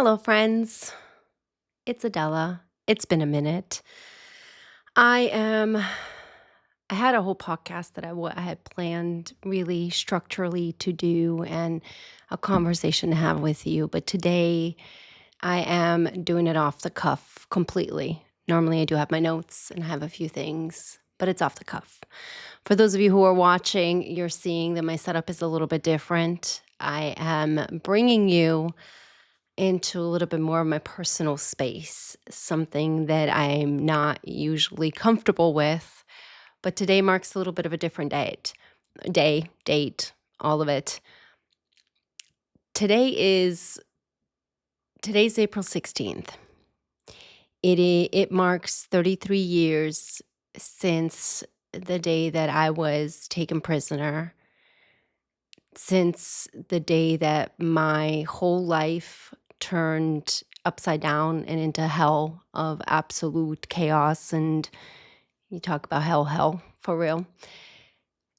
Hello, friends. It's Adela. It's been a minute. I am. I had a whole podcast that I had planned really structurally to do and a conversation to have with you, but today I am doing it off the cuff completely. Normally, I do have my notes and I have a few things, but it's off the cuff. For those of you who are watching, you're seeing that my setup is a little bit different. I am bringing you into a little bit more of my personal space, something that I'm not usually comfortable with. But today marks a little bit of a different date, all of it. Today is today's April 16th. It marks 33 years since the day that I was taken prisoner, since the day that my whole life turned upside down and into hell of absolute chaos. And you talk about hell for real.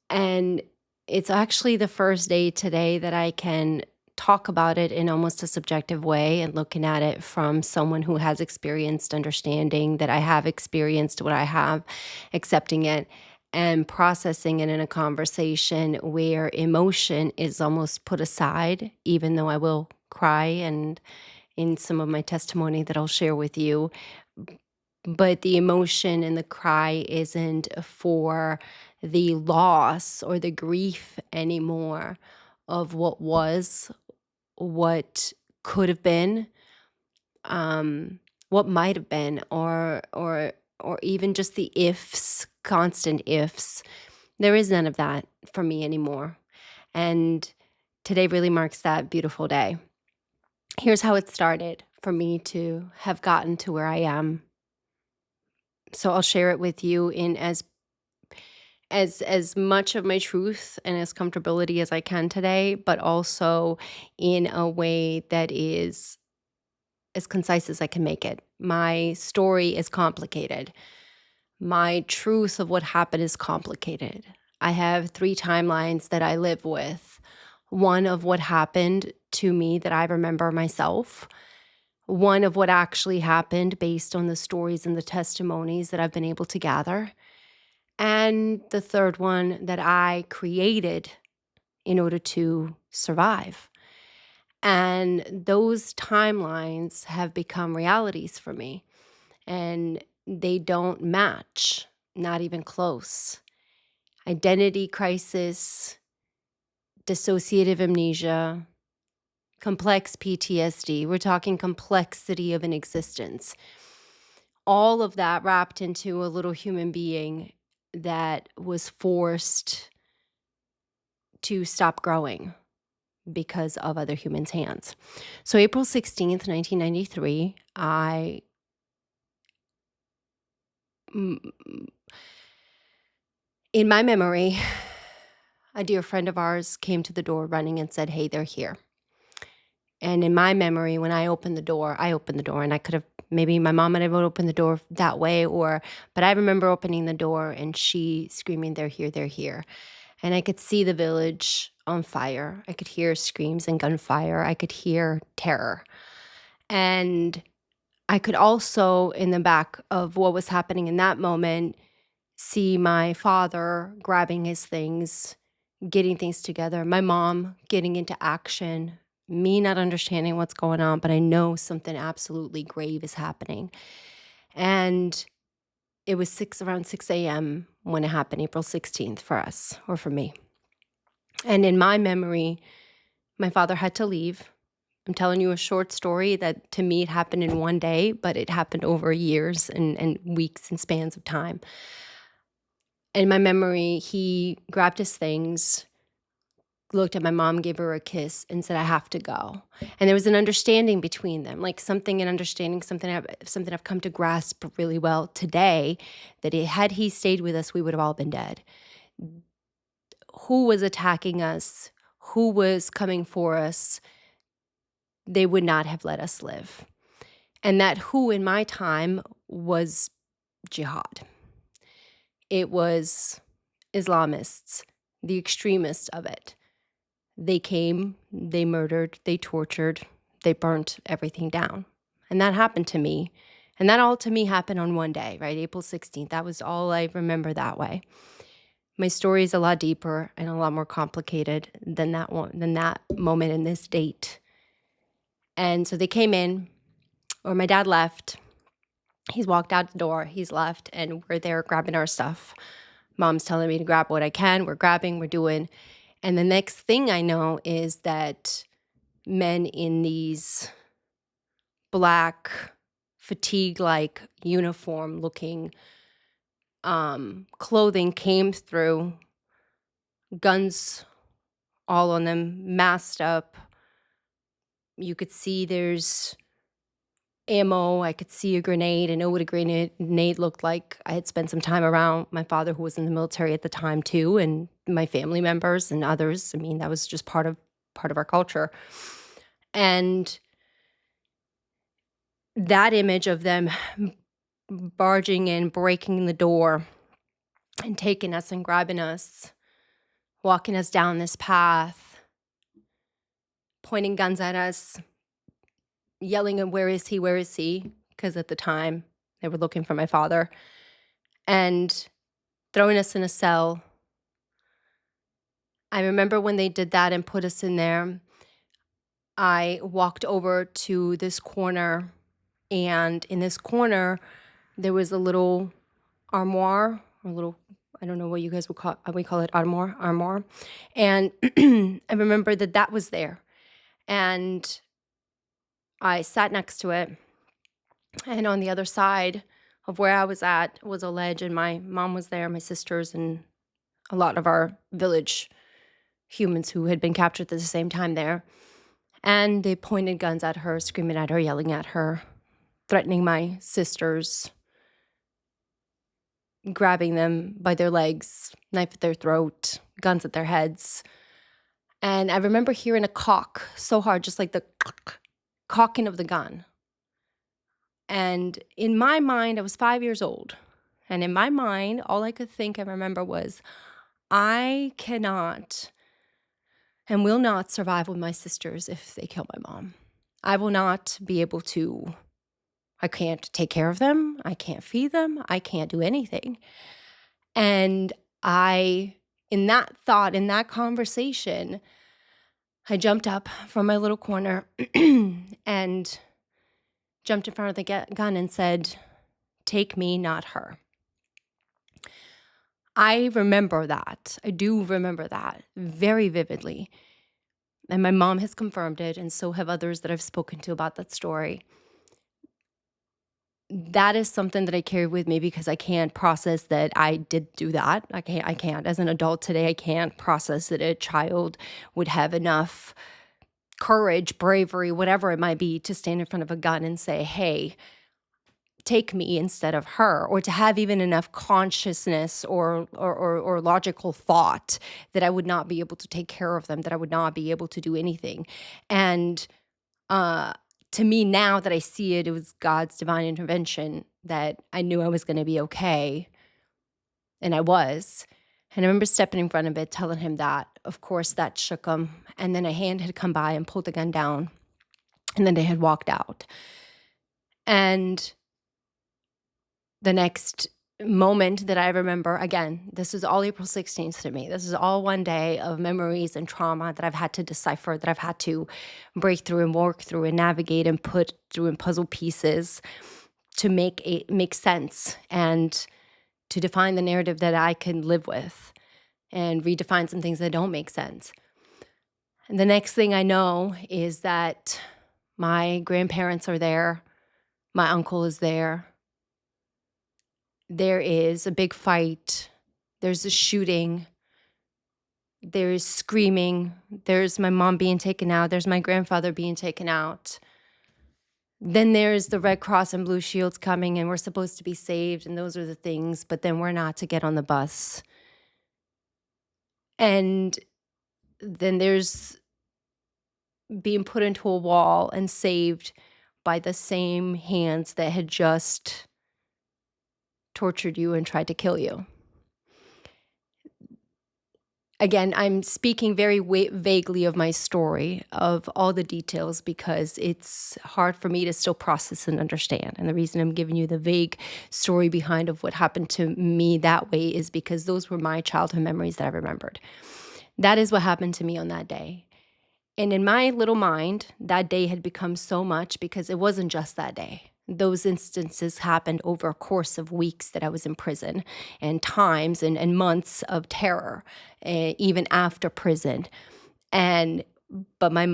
And it's actually the first day today that I can talk about it in almost a subjective way and looking at it from someone who has experienced understanding that I have experienced what I have, accepting it and processing it in a conversation where emotion is almost put aside, even though I will cry and in some of my testimony that I'll share with you. But the emotion and the cry isn't for the loss or the grief anymore of what was, what could have been, what might have been, or even just the ifs, constant ifs. There is none of that for me anymore. And today really marks that beautiful day. Here's how it started for me to have gotten to where I am. So I'll share it with you in as much of my truth and as comfortability as I can today, but also in a way that is as concise as I can make it. My story is complicated. My truth of what happened is complicated. I have three timelines that I live with. One of what happened to me that I remember myself. One of what actually happened based on the stories and the testimonies that I've been able to gather. And the third one that I created in order to survive. And those timelines have become realities for me. And they don't match, not even close. Identity crisis, dissociative amnesia, complex PTSD. We're talking complexity of an existence. All of that wrapped into a little human being that was forced to stop growing because of other humans' hands. So April 16th, 1993, in my memory, a dear friend of ours came to the door running and said, "Hey, they're here." And in my memory, when I opened the door, and I could have, maybe my mom might have opened the door that way, but I remember opening the door and she screaming, "They're here, they're here." And I could see the village on fire. I could hear screams and gunfire. I could hear terror. And I could also, in the back of what was happening in that moment, see my father grabbing his things, getting things together, my mom getting into action, me not understanding what's going on, but I know something absolutely grave is happening. And it was around 6 a.m. when it happened, April 16th for us, or for me. And in my memory, my father had to leave. I'm telling you a short story that to me it happened in one day, but it happened over years and weeks and spans of time. In my memory, he grabbed his things, looked at my mom, gave her a kiss, and said, "I have to go." And there was an understanding between them, like something, an understanding, something I've come to grasp really well today, that had he stayed with us, we would have all been dead. Who was attacking us, who was coming for us, they would not have let us live. And that who in my time was jihad. It was Islamists, the extremists of it. They came, they murdered, they tortured, they burnt everything down. And that happened to me. And that all to me happened on one day, right? April 16th. That was all I remember that way. My story is a lot deeper and a lot more complicated than that moment and this date. And so they came in, or my dad left. He's walked out the door, he's left, and we're there grabbing our stuff. Mom's telling me to grab what I can. We're grabbing, we're doing. And the next thing I know is that men in these black, fatigue-like, uniform-looking clothing came through, guns all on them, masked up. You could see there's ammo. I could see a grenade. I know what a grenade looked like. I had spent some time around my father, who was in the military at the time too, and my family members and others. I mean, that was just part of our culture. And that image of them barging in, breaking the door, and taking us and grabbing us, walking us down this path, pointing guns at us, yelling, "Where is he? Where is he?" Because at the time they were looking for my father, and throwing us in a cell. I remember when they did that and put us in there, I walked over to this corner, and in this corner, there was a little armoire, or little, I don't know what you guys would call, we call it armoire. And I remember that was there. And I sat next to it. And on the other side of where I was at was a ledge, and my mom was there, my sisters, and a lot of our village humans who had been captured at the same time there. And they pointed guns at her, screaming at her, yelling at her, threatening my sisters, grabbing them by their legs, knife at their throat, guns at their heads. And I remember hearing a cock so hard, just like the cocking of the gun. And in my mind, I was 5 years old. And in my mind, all I could think and remember was, I cannot and will not survive with my sisters if they kill my mom. I will not be able to, I can't take care of them. I can't feed them. I can't do anything. And in that thought, in that conversation, I jumped up from my little corner and jumped in front of the gun and said, "Take me, not her." I remember that. I do remember that very vividly. And my mom has confirmed it, and so have others that I've spoken to about that story. That is something that I carry with me because I can't process that I did do that. I can't. As an adult today, I can't process that a child would have enough courage, bravery, whatever it might be, to stand in front of a gun and say, "Hey, take me instead of her," or to have even enough consciousness or logical thought that I would not be able to take care of them, that I would not be able to do anything. And to me, now that I see it, it was God's divine intervention that I knew I was going to be okay, and I was. And I remember stepping in front of it, telling him that. Of course, that shook him. And then a hand had come by and pulled the gun down, and then they had walked out. And the next moment that I remember, again, this is all April 16th to me. This is all one day of memories and trauma that I've had to decipher, that I've had to break through and work through and navigate and put through in puzzle pieces to make sense and to define the narrative that I can live with and redefine some things that don't make sense. And the next thing I know is that my grandparents are there. My uncle is there. There is a big fight. There's a shooting. There's screaming. There's my mom being taken out. There's my grandfather being taken out. Then there's the Red Cross and Blue Shields coming, and we're supposed to be saved, and those are the things, but then we're not to get on the bus. And then there's being put into a wall and saved by the same hands that had just tortured you and tried to kill you. Again, I'm speaking very vaguely of my story, of all the details, because it's hard for me to still process and understand. And the reason I'm giving you the vague story behind of what happened to me that way is because those were my childhood memories that I remembered. That is what happened to me on that day. And in my little mind, that day had become so much because it wasn't just that day. Those instances happened over a course of weeks that I was in prison, and times and months of terror, even after prison. And but my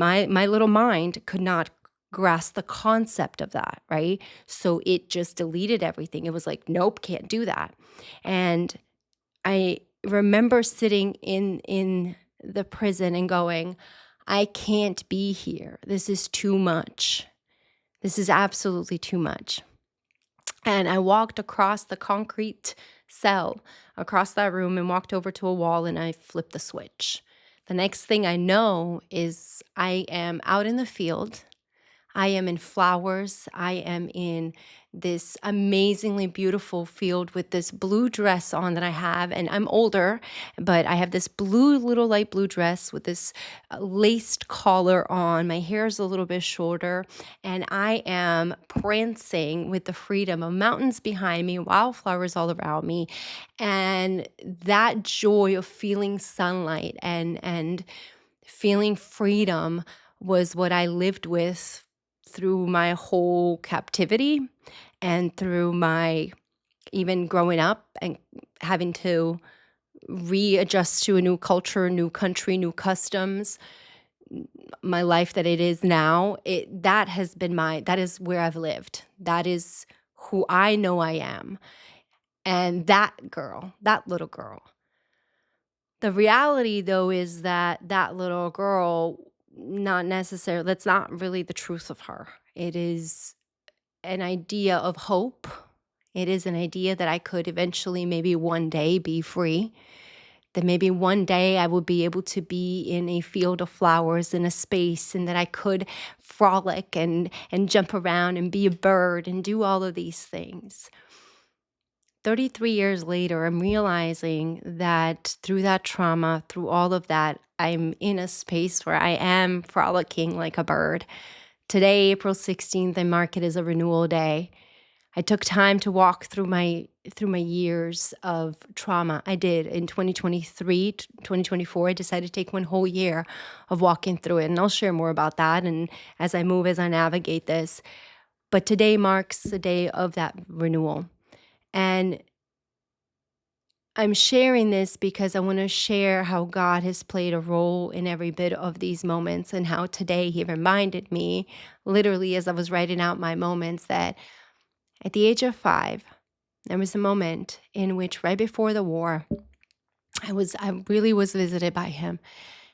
little mind could not grasp the concept of that, right? So it just deleted everything. It was like, nope, can't do that. And I remember sitting in the prison and going, I can't be here. This is too much. This is absolutely too much. And I walked across the concrete cell, across that room, and walked over to a wall, and I flipped the switch. The next thing I know is I am out in the field. I am in flowers. I am in this amazingly beautiful field with this blue dress on that I have. And I'm older, but I have this little light blue dress with this laced collar on. My hair is a little bit shorter. And I am prancing with the freedom of mountains behind me, wildflowers all around me. And that joy of feeling sunlight and feeling freedom was what I lived with through my whole captivity and through my even growing up and having to readjust to a new culture, new country, new customs. My life that it is now, that is where I've lived. That is who I know I am. And that little girl. The reality, though, is that little girl, not necessarily, that's not really the truth of her. It is an idea of hope. It is an idea that I could eventually, maybe one day, be free. That maybe one day I would be able to be in a field of flowers in a space, and that I could frolic and jump around and be a bird and do all of these things. 33 years later, I'm realizing that through that trauma, through all of that, I'm in a space where I am frolicking like a bird. Today, April 16th, I mark it as a renewal day. I took time to walk through my years of trauma. I did in 2023, 2024. I decided to take one whole year of walking through it, and I'll share more about that and as I navigate this. But today marks the day of that renewal. And I'm sharing this because I want to share how God has played a role in every bit of these moments, and how today He reminded me, literally as I was writing out my moments, that at the age of 5, there was a moment in which right before the war, I really was visited by Him.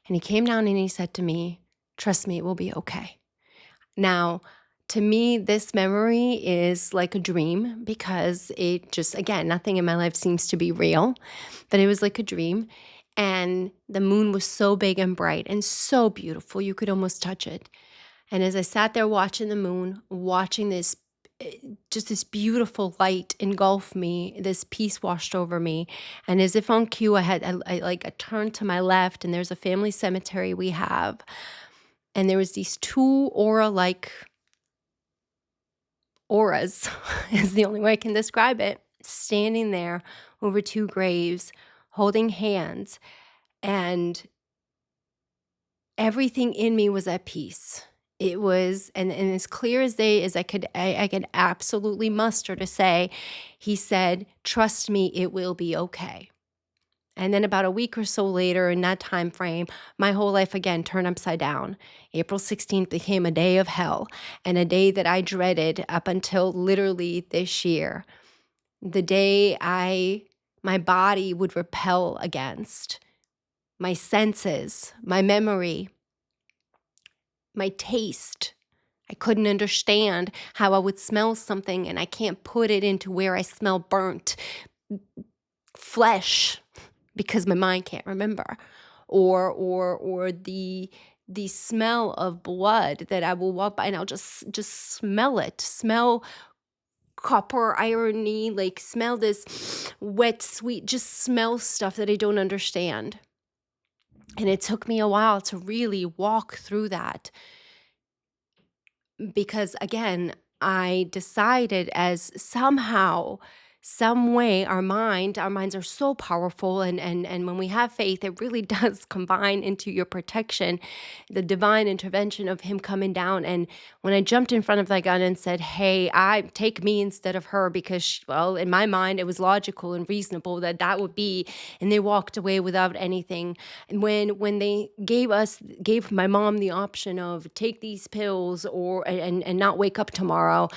And He came down and He said to me, trust me, it will be okay. Now, to me, this memory is like a dream because it just, again, nothing in my life seems to be real, but it was like a dream. And the moon was so big and bright and so beautiful, you could almost touch it. And as I sat there watching the moon, watching this, just this beautiful light engulf me, this peace washed over me. And as if on cue, I turned to my left, and there's a family cemetery we have. And there was these two aura-like auras is the only way I can describe it, standing there over two graves, holding hands, and everything in me was at peace. It was, and as clear as day as I could absolutely muster to say, He said, trust me, it will be okay. And then about a week or so later, in that time frame, my whole life again turned upside down. April 16th became a day of hell, and a day that I dreaded up until literally this year. The day my body would repel against, my senses, my memory, my taste. I couldn't understand how I would smell something and I can't put it into where I smell burnt flesh because my mind can't remember, or the smell of blood that I will walk by and I'll just smell it, smell copper irony, smell this wet, sweet, just smell stuff that I don't understand. And it took me a while to really walk through that because, again, I decided as somehow, some way, our minds are so powerful, and when we have faith, it really does combine into your protection, the divine intervention of him coming down. And when I jumped in front of that gun and said, "Hey, I take me instead of her," because well, in my mind, it was logical and reasonable that that would be, and they walked away without anything. And when they gave my mom the option of take these pills or and not wake up tomorrow,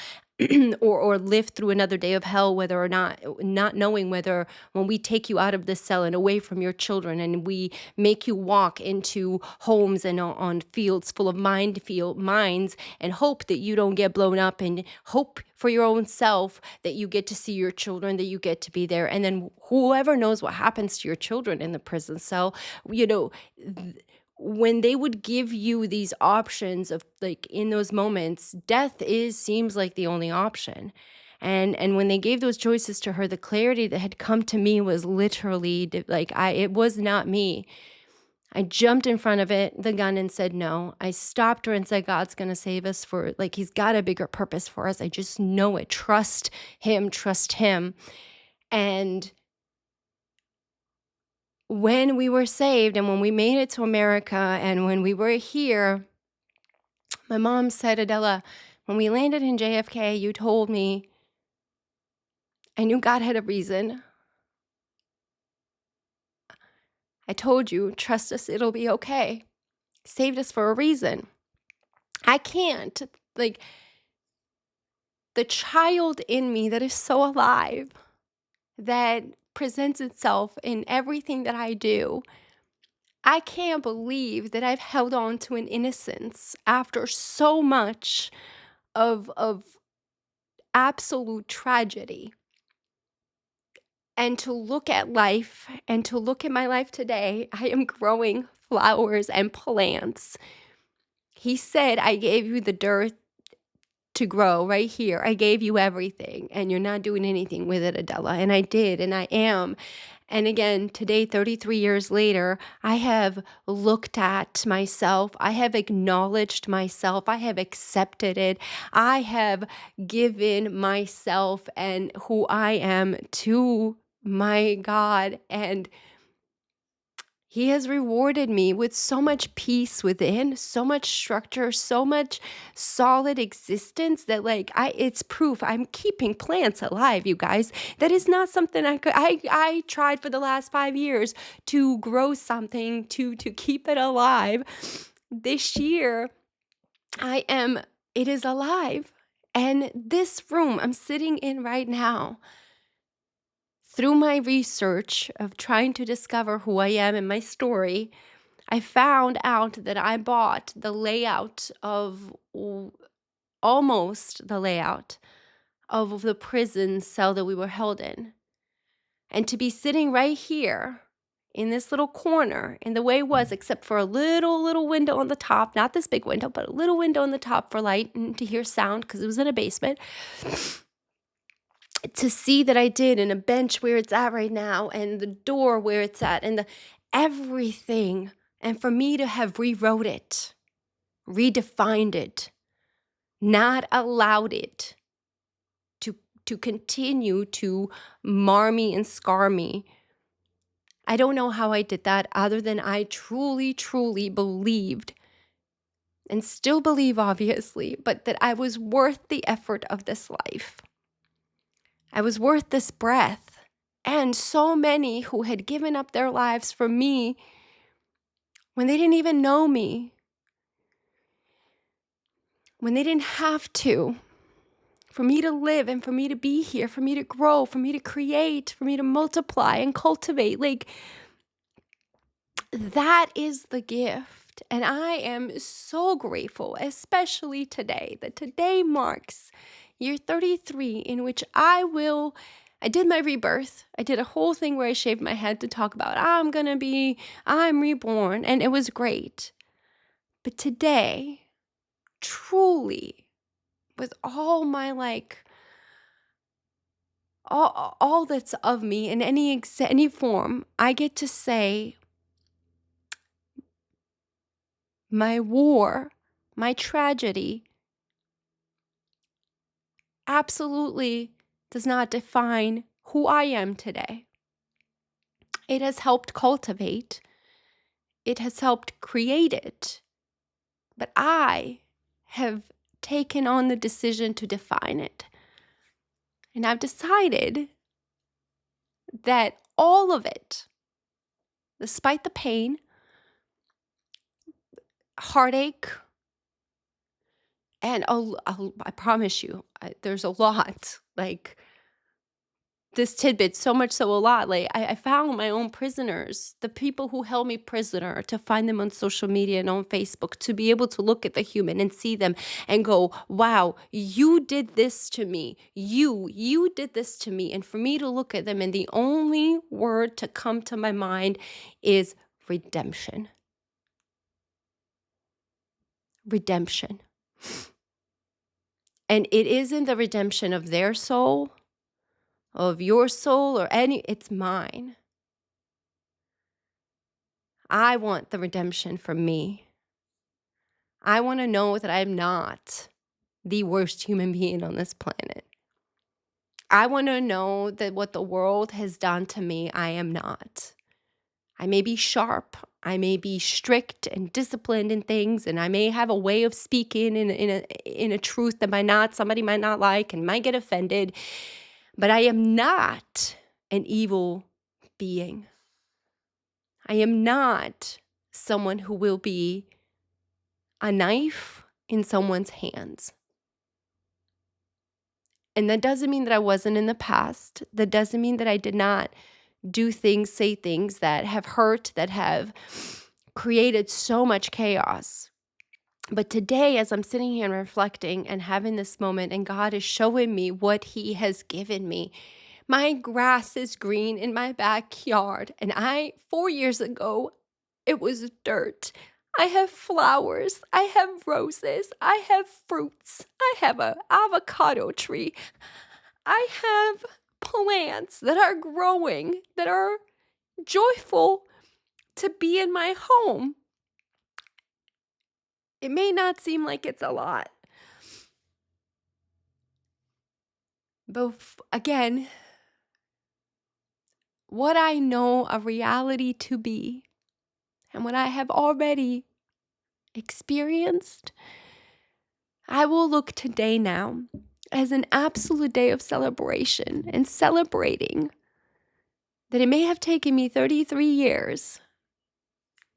or live through another day of hell, whether or not knowing whether when we take you out of this cell and away from your children and we make you walk into homes and on fields full of mines, and hope that you don't get blown up, and hope for your own self that you get to see your children, that you get to be there, and then whoever knows what happens to your children in the prison cell, you know th- when they would give you these options of, like, in those moments, death is seems like the only option. And when they gave those choices to her, the clarity that had come to me was literally like, I it was not me. I jumped in front of the gun, and said no. I stopped her and said, God's going to save us, for like, he's got a bigger purpose for us. I just know it. Trust him, trust him. And when we were saved and when we made it to America and when we were here, my mom said, Adela, when we landed in JFK, you told me, I knew God had a reason. I told you, trust us, it'll be okay. Saved us for a reason. I can't, like, the child in me that is so alive, that presents itself in everything that I do. I can't believe that I've held on to an innocence after so much of absolute tragedy. And to look at life and to look at my life today, I am growing flowers and plants. He said, I gave you the dirt to grow right here. I gave you everything, and you're not doing anything with it, Adela. And I did, and I am. And again, today, 33 years later, I have looked at myself. I have acknowledged myself. I have accepted it. I have given myself and who I am to my God. And he has rewarded me with so much peace within, so much structure, so much solid existence that, like, it's proof I'm keeping plants alive, you guys. That is not something I tried for the last 5 years to grow something to keep it alive. This year it is alive. And this room I'm sitting in right now, through my research of trying to discover who I am and my story, I found out that I bought the layout of almost the layout of the prison cell that we were held in. And to be sitting right here in this little corner in the way it was, except for a little window on the top, not this big window, but a little window on the top for light and to hear sound because it was in a basement. To see that I did, and a bench where it's at right now, and the door where it's at, and the everything, and for me to have rewrote it, redefined it, not allowed it to continue to mar me and scar me. I don't know how I did that, other than I truly believed, and still believe, obviously, but that I was worth the effort of this life. I was worth this breath. And so many who had given up their lives for me when they didn't even know me, when they didn't have to, for me to live and for me to be here, for me to grow, for me to create, for me to multiply and cultivate. Like, that is the gift. And I am so grateful, especially today, that today marks year 33 in which I did my rebirth. I did a whole thing where I shaved my head to talk about I'm reborn, and it was great. But today, truly, with all my, like, all that's of me in any form, I get to say my war, my tragedy absolutely does not define who I am today. It has helped cultivate, it has helped create it, but I have taken on the decision to define it. And I've decided that all of it, despite the pain, heartache, and I promise you, there's a lot, like this tidbit, so much so a lot. Like I found my own prisoners, the people who held me prisoner, to find them on social media and on Facebook, to be able to look at the human and see them and go, wow, you did this to me. You did this to me. And for me to look at them, and the only word to come to my mind is redemption. Redemption. And it isn't the redemption of their soul, of your soul, or it's mine. I want the redemption for me. I want to know that I'm not the worst human being on this planet. I want to know that what the world has done to me, I am not. I may be sharp, I may be strict and disciplined in things, and I may have a way of speaking in a truth that somebody might not like and might get offended, but I am not an evil being. I am not someone who will be a knife in someone's hands. And that doesn't mean that I wasn't in the past. That doesn't mean that I did not do things, say things that have hurt, that have created so much chaos. But today, as I'm sitting here and reflecting and having this moment, and God is showing me what He has given me, my grass is green in my backyard. And 4 years ago, it was dirt. I have flowers. I have roses. I have fruits. I have an avocado tree. I have plants that are growing, that are joyful to be in my home. It may not seem like it's a lot, but again, what I know a reality to be, and what I have already experienced, I will look today now as an absolute day of celebration, and celebrating that it may have taken me 33 years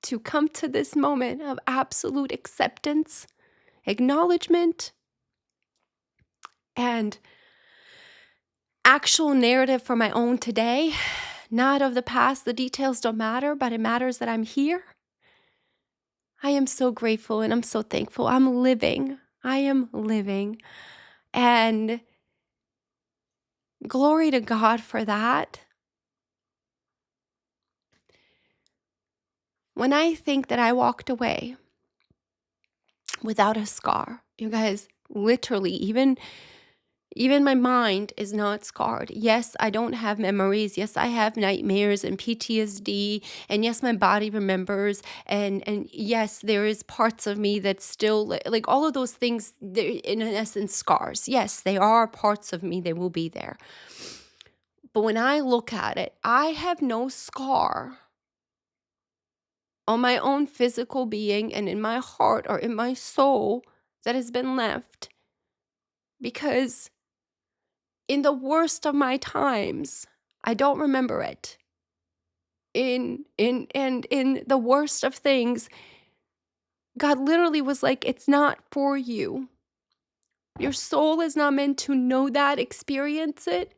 to come to this moment of absolute acceptance, acknowledgement, and actual narrative for my own today, not of the past. The details don't matter, but it matters that I'm here. I am so grateful and I'm so thankful. I'm living. I am living. And glory to God for that. When I think that I walked away without a scar, you guys, literally, even my mind is not scarred. Yes, I don't have memories. Yes, I have nightmares and PTSD. And yes, my body remembers. And yes, there is parts of me that still, like all of those things, they're in essence scars. Yes, they are parts of me. They will be there. But when I look at it, I have no scar on my own physical being and in my heart or in my soul that has been left, because in the worst of my times, I don't remember it. In the worst of things, God literally was like, it's not for you. Your soul is not meant to know that, experience it.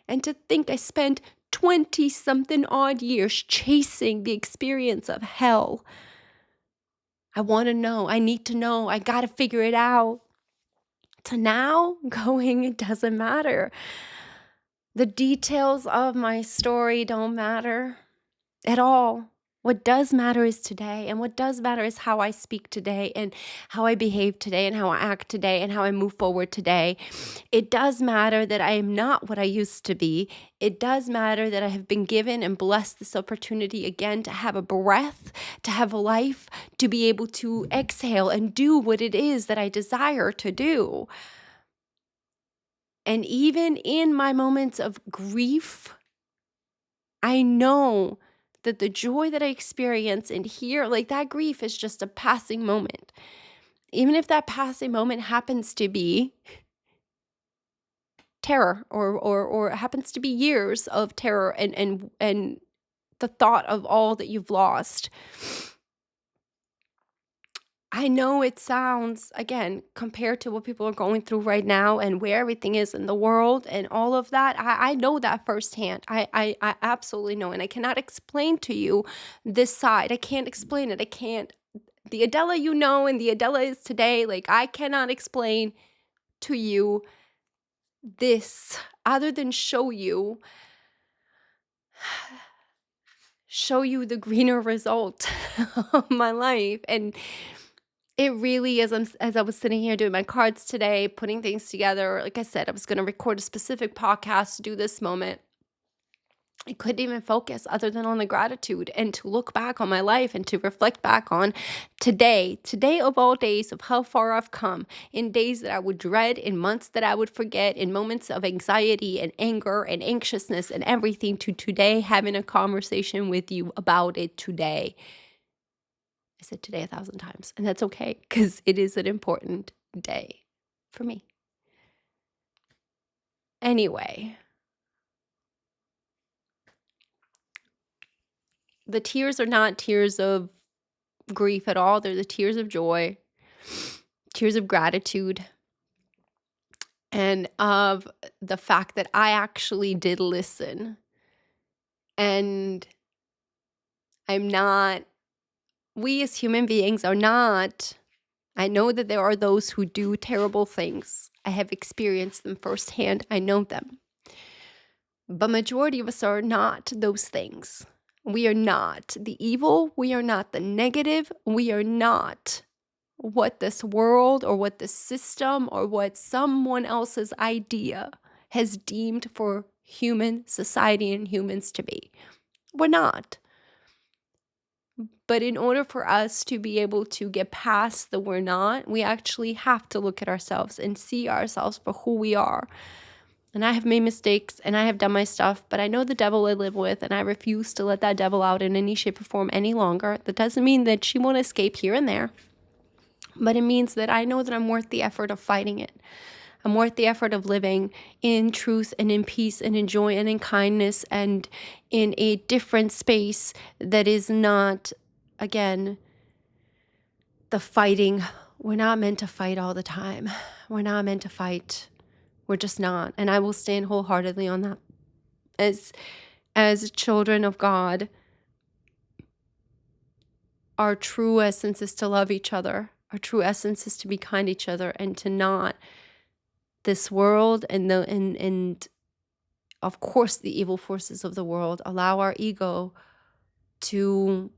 And to think I spent 20 something odd years chasing the experience of hell. I want to know. I need to know. I got to figure it out. To now going, it doesn't matter. The details of my story don't matter at all. What does matter is today, and what does matter is how I speak today, and how I behave today, and how I act today, and how I move forward today. It does matter that I am not what I used to be. It does matter that I have been given and blessed this opportunity again to have a breath, to have a life, to be able to exhale and do what it is that I desire to do. And even in my moments of grief, I know that the joy that I experience and hear, like that grief is just a passing moment. Even if that passing moment happens to be terror or happens to be years of terror and the thought of all that you've lost. I know it sounds, again, compared to what people are going through right now and where everything is in the world and all of that, I know that firsthand. I absolutely know. And I cannot explain to you this side. I can't explain it. I can't. The Adela you know and the Adela is today, like I cannot explain to you this other than show you the greener result of my life. And it really is, as I was sitting here doing my cards today, putting things together, like I said, I was going to record a specific podcast to do this moment. I couldn't even focus other than on the gratitude and to look back on my life and to reflect back on today of all days, of how far I've come, in days that I would dread, in months that I would forget, in moments of anxiety and anger and anxiousness and everything, to today having a conversation with you about it today. I said today 1,000 times, and that's okay because it is an important day for me. Anyway, the tears are not tears of grief at all. They're the tears of joy, tears of gratitude, and of the fact that I actually did listen. And we as human beings are not, I know that there are those who do terrible things. I have experienced them firsthand. I know them. But majority of us are not those things. We are not the evil. We are not the negative. We are not what this world or what the system or what someone else's idea has deemed for human society and humans to be. We're not. But in order for us to be able to get past the we're not, we actually have to look at ourselves and see ourselves for who we are. And I have made mistakes and I have done my stuff, but I know the devil I live with and I refuse to let that devil out in any shape or form any longer. That doesn't mean that she won't escape here and there, but it means that I know that I'm worth the effort of fighting it. I'm worth the effort of living in truth and in peace and in joy and in kindness and in a different space that is not, again, the fighting. We're not meant to fight all the time. We're not meant to fight. We're just not. And I will stand wholeheartedly on that. As children of God, our true essence is to love each other. Our true essence is to be kind to each other and to not this world and of course the evil forces of the world allow our ego to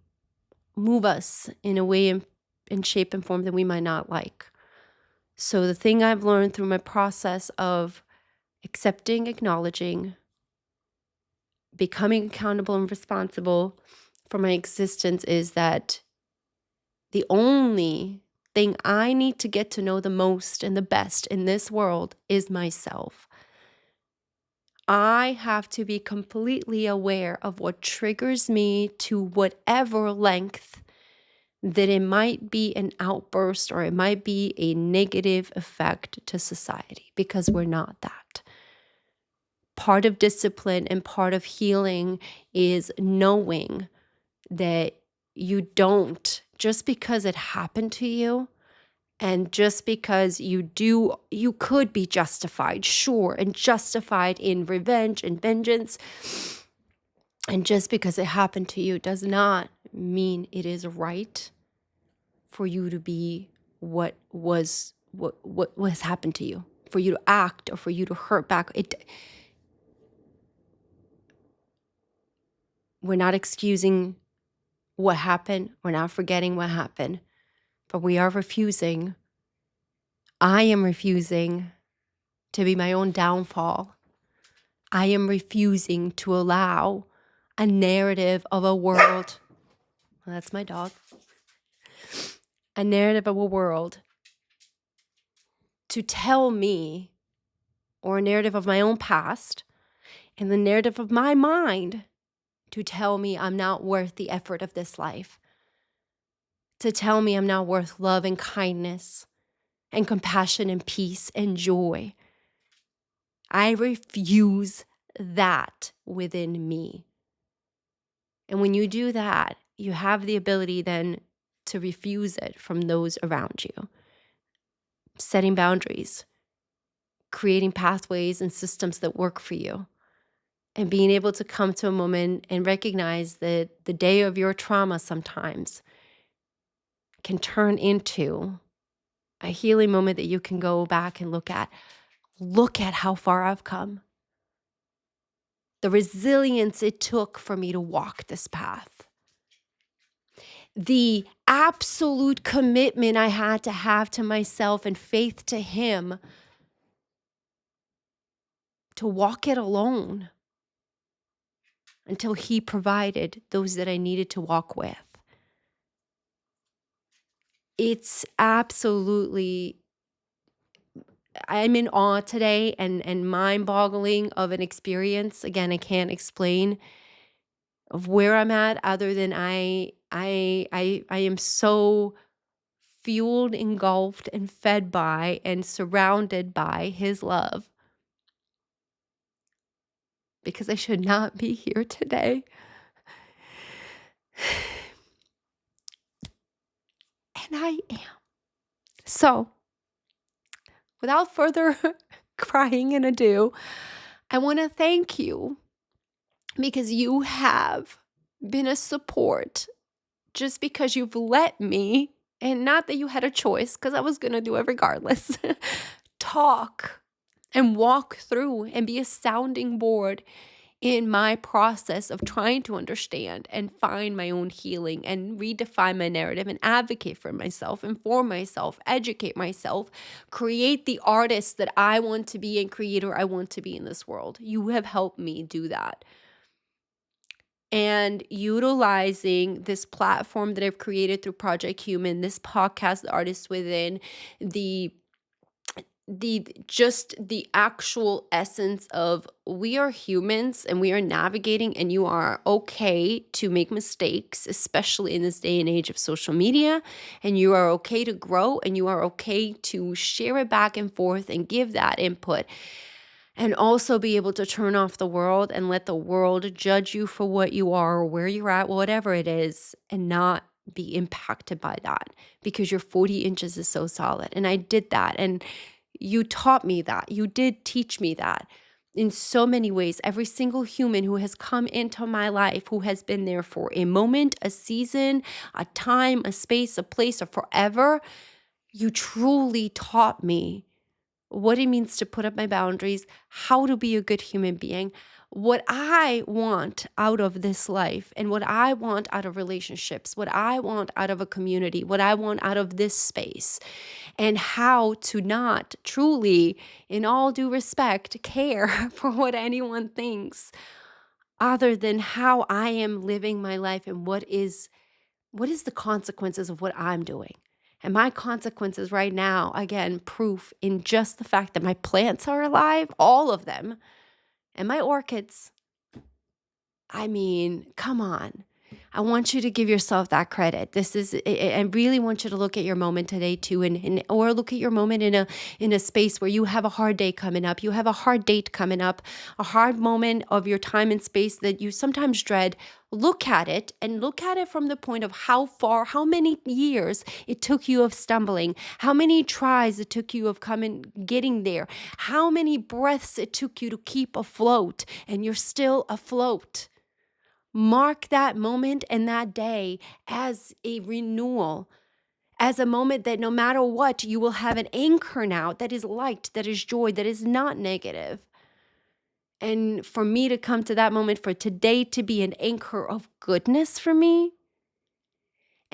move us in a way in shape and form that we might not like. So the thing I've learned through my process of accepting, acknowledging, becoming accountable and responsible for my existence is that the only thing I need to get to know the most and the best in this world is myself. I have to be completely aware of what triggers me to whatever length that it might be an outburst or it might be a negative effect to society, because we're not that. Part of discipline and part of healing is knowing that you don't, just because it happened to you, and just because you could be justified, sure, and justified in revenge and vengeance. And just because it happened to you does not mean it is right for you to be what has happened to you, for you to act or for you to hurt back. We're not excusing what happened. We're not forgetting what happened, but we are refusing. I am refusing to be my own downfall. I am refusing to allow a narrative of a world. Well, that's my dog. A narrative of a world to tell me, or a narrative of my own past and the narrative of my mind to tell me I'm not worth the effort of this life, to tell me I'm not worth love and kindness and compassion and peace and joy. I refuse that within me. And when you do that, you have the ability then to refuse it from those around you. Setting boundaries, creating pathways and systems that work for you, and being able to come to a moment and recognize that the day of your trauma sometimes can turn into a healing moment that you can go back and look at. Look at how far I've come. The resilience it took for me to walk this path. The absolute commitment I had to have to myself and faith to Him to walk it alone until He provided those that I needed to walk with. It's absolutely, I'm in awe today and mind-boggling of an experience. Again, I can't explain of where I'm at other than I am so fueled, engulfed, and fed by and surrounded by His love. Because I should not be here today. And I am. So, without further crying and ado, I want to thank you because you have been a support just because you've let me, and not that you had a choice, because I was going to do it regardless, talk and walk through and be a sounding board in my process of trying to understand and find my own healing and redefine my narrative and advocate for myself, inform myself, educate myself, create the artist that I want to be and creator I want to be in this world. You have helped me do that. And utilizing this platform that I've created through Project Human, this podcast, The Artist Within, the actual essence of we are humans and we are navigating, and you are okay to make mistakes, especially in this day and age of social media, and you are okay to grow, and you are okay to share it back and forth and give that input, and also be able to turn off the world and let the world judge you for what you are or where you're at, whatever it is, and not be impacted by that because your 40 inches is so solid. And I did that. And you taught me that. You did teach me that in so many ways. Every single human who has come into my life, who has been there for a moment, a season, a time, a space, a place, or forever, you truly taught me what it means to put up my boundaries, how to be a good human being, what I want out of this life, and what I want out of relationships, what I want out of a community, what I want out of this space, and how to not truly, in all due respect, care for what anyone thinks other than how I am living my life and what is the consequences of what I'm doing. And my consequences right now, again, proof in just the fact that my plants are alive, all of them, and my orchids. I mean, come on. I want you to give yourself that credit. I really want you to look at your moment today too, or look at your moment in a space where you have a hard day coming up. You have a hard date coming up, a hard moment of your time and space that you sometimes dread. Look at it and look at it from the point of how many years it took you of stumbling, how many tries it took you of getting there, how many breaths it took you to keep afloat, and you're still afloat. Mark that moment and that day as a renewal, as a moment that no matter what, you will have an anchor now that is light, that is joy, that is not negative. And for me to come to that moment, for today to be an anchor of goodness for me,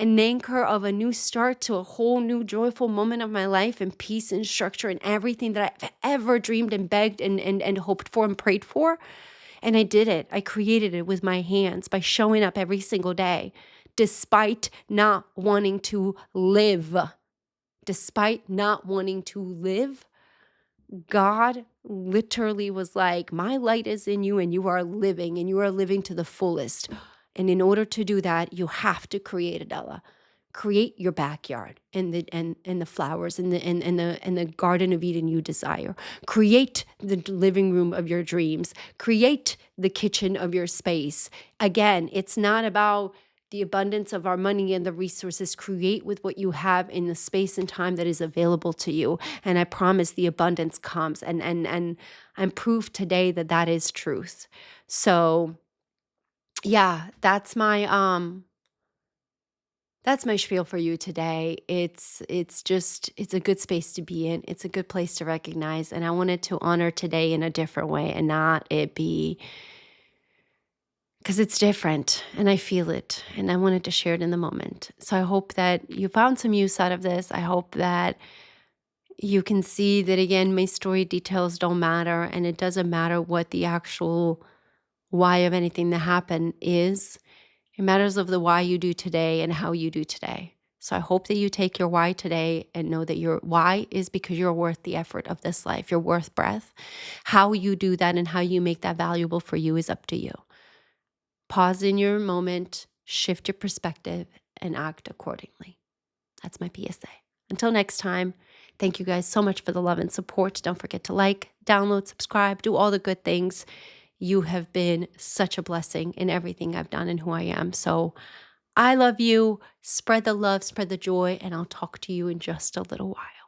an anchor of a new start to a whole new joyful moment of my life, and peace and structure and everything that I've ever dreamed and begged and hoped for and prayed for. And I did it. I created it with my hands by showing up every single day, despite not wanting to live. Despite not wanting to live, God literally was like, my light is in you and you are living, and you are living to the fullest. And in order to do that, you have to create, Adela. Create your backyard and the flowers and the Garden of Eden you desire. Create the living room of your dreams. Create the kitchen of your space. Again, it's not about the abundance of our money and the resources. Create with what you have in the space and time that is available to you. And I promise the abundance comes. And I'm proof today that that is truth. So yeah, that's my spiel for you today. It's a good space to be in. It's a good place to recognize. And I wanted to honor today in a different way and not it be, because it's different and I feel it and I wanted to share it in the moment. So I hope that you found some use out of this. I hope that you can see that, again, my story details don't matter, and it doesn't matter what the actual why of anything that happened is. It matters of the why you do today and how you do today. So I hope that you take your why today and know that your why is because you're worth the effort of this life. You're worth breath. How you do that and how you make that valuable for you is up to you. Pause in your moment, shift your perspective, and act accordingly. That's my PSA. Until next time, thank you guys so much for the love and support. Don't forget to like, download, subscribe, do all the good things. You have been such a blessing in everything I've done and who I am. So I love you. Spread the love, spread the joy, and I'll talk to you in just a little while.